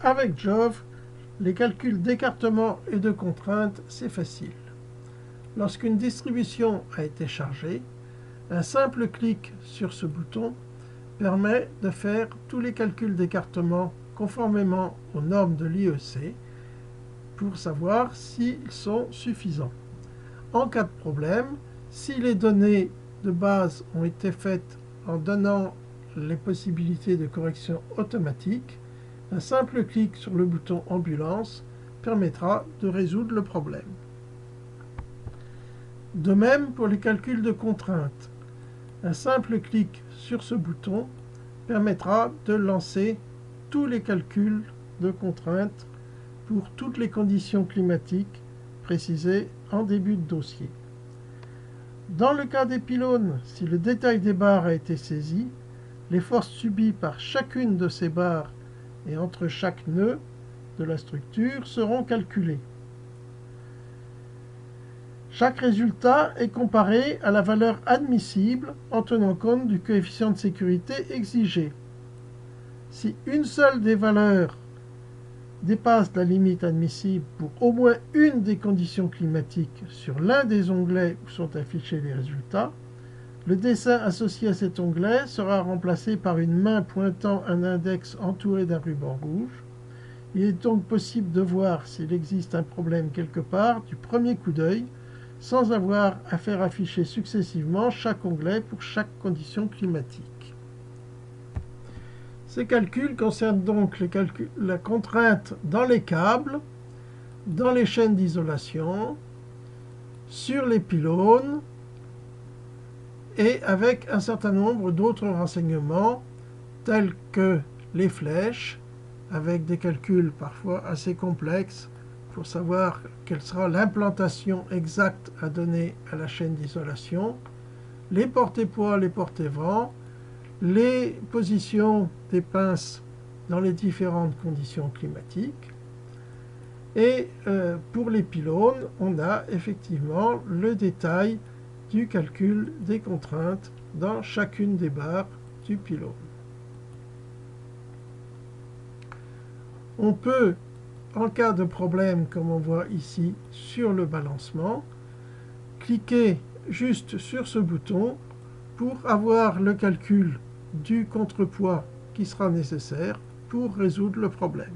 Avec Jove, les calculs d'écartement et de contrainte, c'est facile. Lorsqu'une distribution a été chargée, un simple clic sur ce bouton permet de faire tous les calculs d'écartement conformément aux normes de l'IEC pour savoir s'ils sont suffisants. En cas de problème, si les données de base ont été faites en donnant les possibilités de correction automatique, un simple clic sur le bouton ambulance permettra de résoudre le problème. De même pour les calculs de contrainte, un simple clic sur ce bouton permettra de lancer tous les calculs de contrainte pour toutes les conditions climatiques précisées en début de dossier. Dans le cas des pylônes, si le détail des barres a été saisi, les forces subies par chacune de ces barres et entre chaque nœud de la structure seront calculées. Chaque résultat est comparé à la valeur admissible en tenant compte du coefficient de sécurité exigé. Si une seule des valeurs dépasse la limite admissible pour au moins une des conditions climatiques sur l'un des onglets où sont affichés les résultats, le dessin associé à cet onglet sera remplacé par une main pointant un index entouré d'un ruban rouge. Il est donc possible de voir s'il existe un problème quelque part du premier coup d'œil, sans avoir à faire afficher successivement chaque onglet pour chaque condition climatique. Ces calculs concernent donc la contrainte dans les câbles, dans les chaînes d'isolation, sur les pylônes et avec un certain nombre d'autres renseignements tels que les flèches, avec des calculs parfois assez complexes pour savoir quelle sera l'implantation exacte à donner à la chaîne d'isolation, les porte-poids, les porte-vents, les positions des pinces dans les différentes conditions climatiques. Et pour les pylônes, on a effectivement le détail du calcul des contraintes dans chacune des barres du pylône. On peut, en cas de problème, comme on voit ici, sur le balancement, cliquer juste sur ce bouton pour avoir le calcul du contrepoids qui sera nécessaire pour résoudre le problème.